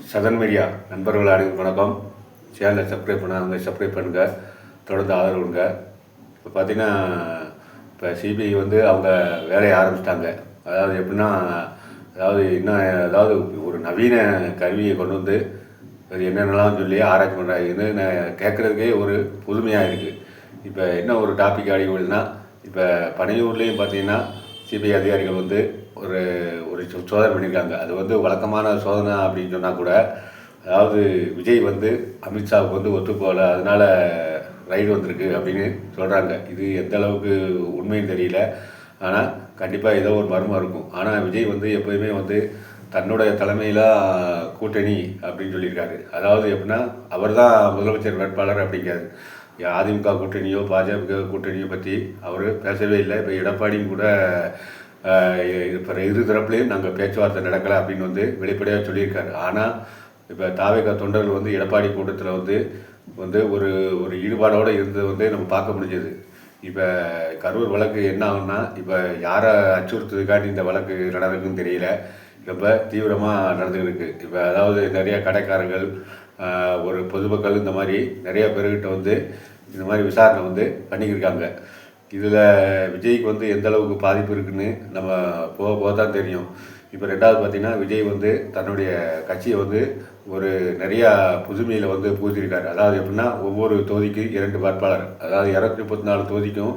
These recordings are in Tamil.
சதன் மீடியா நண்பர்கள் அனைவருக்கும் வணக்கம். சேனலை சப்ஸ்கிரைப் பண்ணாதவங்க சப்ஸ்கிரைப் பண்ணுங்கள், தொடர்ந்து ஆதரவு கொடுங்க. இப்போ பார்த்தீங்கன்னா, இப்போ சிபிஐ வந்து அவங்க வேலையை ஆரம்பிச்சிட்டாங்க. அதாவது எப்படின்னா, அதாவது ஒரு நவீன கருவியை கொண்டு வந்து அது என்னென்னலாம் சொல்லி ஆராய்ச்சி பண்ணுறாங்க. இது கேட்குறதுக்கே ஒரு புதுமையாக இருக்குது. இப்போ என்ன ஒரு டாபிக் அடிக்கொடுதுன்னா, இப்போ பனையூர்லேயும் பார்த்தீங்கன்னா சிபிஐ அதிகாரிகள் வந்து ஒரு ஒரு சோதனை பண்ணியிருக்காங்க. அது வந்து வழக்கமான சோதனை அப்படின்னு சொன்னால் கூட, அதாவது விஜய் வந்து அமித்ஷாவுக்கு வந்து ஒத்து போகல, அதனால் ரைடு வந்திருக்கு அப்படின்னு சொல்கிறாங்க. இது எந்த அளவுக்கு உண்மைன்னு தெரியல. ஆனால் கண்டிப்பாக ஏதோ ஒரு மர்மம் இருக்கும். ஆனால் விஜய் வந்து எப்போயுமே வந்து தன்னுடைய தலைமையில் கூட்டணி அப்படின்னு சொல்லியிருக்காரு. அதாவது எப்படின்னா, அவர் தான் முதலமைச்சர் வேட்பாளர் அப்படிங்காது. அதிமுக கூட்டணியோ பாஜக கூட்டணியோ பற்றி அவர் பேசவே இல்லை. இப்போ எடப்பாடியும் கூட இப்போ இரு தரப்புலையும் நாங்கள் பேச்சுவார்த்தை நடக்கலை அப்படின்னு வந்து வெளிப்படையாக சொல்லியிருக்காரு. ஆனால் இப்போ தாவேகா தொண்டர்கள் வந்து எடப்பாடி கூட்டத்தில் வந்து ஒரு ஒரு ஈடுபாடோடு இருந்தது வந்து நம்ம பார்க்க முடிஞ்சது. இப்போ கரூர் வழக்கு என்ன ஆகும்னா, இப்போ யாரை அச்சுறுத்துறதுக்காண்டி இந்த வழக்கு நடக்குதுன்னு தெரியல. இப்போ தீவிரமாக நடந்துக்கிட்டு இருக்குது. இப்போ அதாவது நிறைய கடைக்காரர்கள், ஒரு பொதுமக்கள், இந்த மாதிரி நிறைய பேர்கிட்ட வந்து இந்த மாதிரி விசாரணை வந்து பண்ணிக்கிருக்காங்க. இதில் விஜய்க்கு வந்து எந்த அளவுக்கு பாதிப்பு இருக்குதுன்னு நம்ம போக போக தான் தெரியும். இப்போ ரெண்டாவது பார்த்திங்கன்னா, விஜய் வந்து தன்னுடைய கட்சியை வந்து ஒரு நிறையா புதுமையில் வந்து பூசியிருக்காரு. அதாவது எப்படின்னா, ஒவ்வொரு தொகுதிக்கு 2 வேட்பாளர், அதாவது 234 தொகுதிக்கும்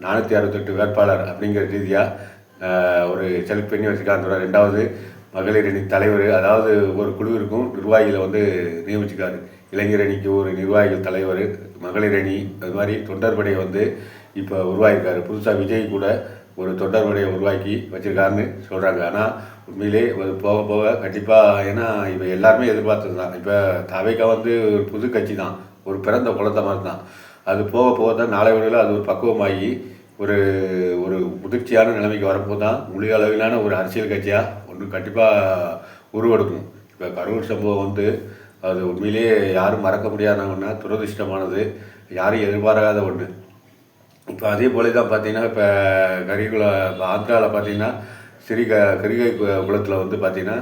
468 வேட்பாளர் அப்படிங்கிற ரீதியாக ஒரு செலக்ட் பண்ணி வச்சுருக்காங்க. ரெண்டாவது மகளிர் அணி தலைவர், அதாவது ஒரு குழு இருக்கும், நிர்வாகிகளை வந்து நியமிச்சுக்காரு. இளைஞர் அணிக்கு ஒரு நிர்வாகிகள் தலைவர், மகளிர் அணி, அது மாதிரி தொண்டர்படையை வந்து இப்போ உருவாக்கியிருக்காரு. புதுசாக விஜய் கூட ஒரு தொண்டர்படையை உருவாக்கி வச்சுருக்காருன்னு சொல்கிறாங்க. ஆனால் உண்மையிலே போக போக கண்டிப்பாக, ஏன்னா இப்போ எல்லாருமே எதிர்பார்த்தது தான். இப்போ தவைக்கா வந்து ஒரு புது கட்சி தான், ஒரு பிறந்த குழந்தை மாதிரி தான். அது போக போக தான் நாளை வழியில் அது ஒரு பக்குவமாகி ஒரு ஒரு முதிர்ச்சியான நிலைமைக்கு வரும்போது தான் முழு அளவிலான ஒரு அரசியல் கட்சியாக ஒன்று கண்டிப்பாக உருவெடுக்கும். இப்போ கரூர் சம்பவம் வந்து அது உண்மையிலேயே யாரும் மறக்க முடியாத ஒன்று, துரதிருஷ்டமானது, யாரும் எதிர்பாராத ஒன்று. இப்போ அதே போல தான் பார்த்தீங்கன்னா, இப்போ இப்போ ஆந்திராவில் பார்த்தீங்கன்னா கரிகை குளத்தில் வந்து பார்த்தீங்கன்னா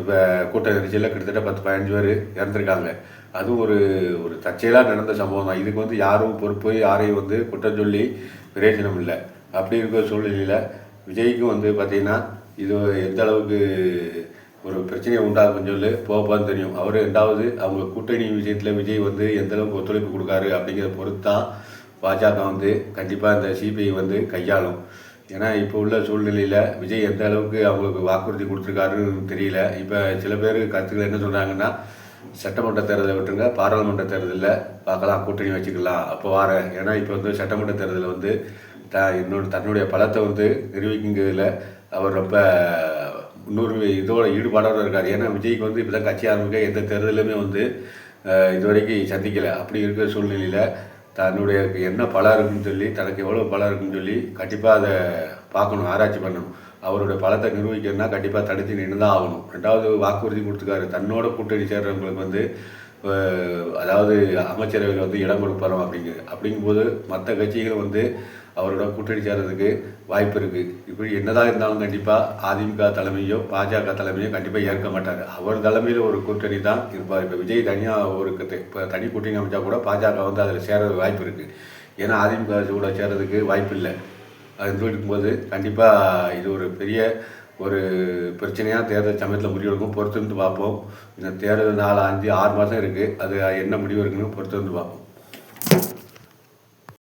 இப்போ கூட்ட நெரிசலில் கிட்டத்தட்ட 10-15 பேர் இறந்துருக்காங்க. அதுவும் ஒரு ஒரு தற்செயலாக நடந்த சம்பவம் தான். இதுக்கு வந்து யாரும் பொறுப்பு, யாரையும் வந்து குற்றம் சொல்லி பிரயோஜனம் இல்லை. அப்படி இருக்கிற சூழ்நிலையில் விஜய்க்கும் வந்து பார்த்திங்கன்னா இது எந்த அளவுக்கு ஒரு பிரச்சனையை உண்டாகும்னு சொல்லி போகப்பான்னு தெரியும். அவர் ரெண்டாவது அவங்க கூட்டணி விஷயத்தில் விஜய் வந்து எந்த அளவுக்கு ஒத்துழைப்பு கொடுக்காரு அப்படிங்கிறத பொறுத்து தான் பாஜக வந்து கண்டிப்பாக இந்த சிபிஐ வந்து கையாளும். ஏன்னா இப்போ உள்ள சூழ்நிலையில் விஜய் எந்த அளவுக்கு அவங்களுக்கு வாக்குறுதி கொடுத்துருக்காருன்னு தெரியல. இப்போ சில பேர் கருத்துக்கள் என்ன சொல்கிறாங்கன்னா, சட்டமன்ற தேர்தலை விட்டுருங்க, பாராளுமன்ற தேர்தலில் பார்க்கலாம், கூட்டணி வச்சுக்கலாம், அப்போ வாரேன். ஏன்னா இப்போ வந்து சட்டமன்ற தேர்தலில் வந்து தன்னுடைய பலத்தை வந்து நிரூபிக்குங்கிறதுல அவர் ரொம்ப இதோட ஈடுபாடோடு இருக்கார். ஏன்னா விஜய்க்கு வந்து இப்போ தான் கட்சி ஆரம்பிக்க எந்த தேர்தலுமே வந்து இது வரைக்கும் சந்திக்கலை. அப்படி இருக்கிற சூழ்நிலையில் தன்னுடைய என்ன பலம் இருக்குன்னு சொல்லி, தனக்கு எவ்வளோ பலம் இருக்குன்னு சொல்லி கண்டிப்பாக அதை பார்க்கணும், ஆராய்ச்சி பண்ணணும். அவருடைய பலத்தை நிரூபிக்கணும்னா கண்டிப்பாக தடுத்து நின்று தான் ஆகணும். ரெண்டாவது வாக்குறுதி கொடுத்துருக்காரு, தன்னோட கூட்டணி சேர்றவங்களுக்கு வந்து அதாவது அமைச்சரவையில் வந்து இடம் கொடுப்பாரோம் அப்படிங்கும்போது மற்ற கட்சிகள் வந்து அவரோட கூட்டணி சேர்றதுக்கு வாய்ப்பு இருக்குது. இப்படி என்னதான் இருந்தாலும் கண்டிப்பாக அதிமுக தலைமையோ பாஜக தலைமையோ கண்டிப்பாக ஏற்க மாட்டார். அவர் தலைமையில் ஒரு கூட்டணி தான் இருப்பார். இப்போ விஜய் தனியாக ஒரு இப்போ தனி கூட்டணி அமைச்சா கூட பாஜக வந்து அதில் சேர்றதுக்கு வாய்ப்பு இருக்குது. ஏன்னா அதிமுக கூட சேர்றதுக்கு வாய்ப்பு இல்லை. அது இருக்கும்போது கண்டிப்பாக இது ஒரு பெரிய ஒரு பிரச்சனையாக தேர்தல் சமயத்தில் முடிவெடுக்கும். பொறுத்திருந்து பார்ப்போம். இந்த தேர்தல் 4, 5, 6 மாதம் இருக்குது. அது என்ன முடிவு இருக்குன்னு பொறுத்திருந்து பார்ப்போம்.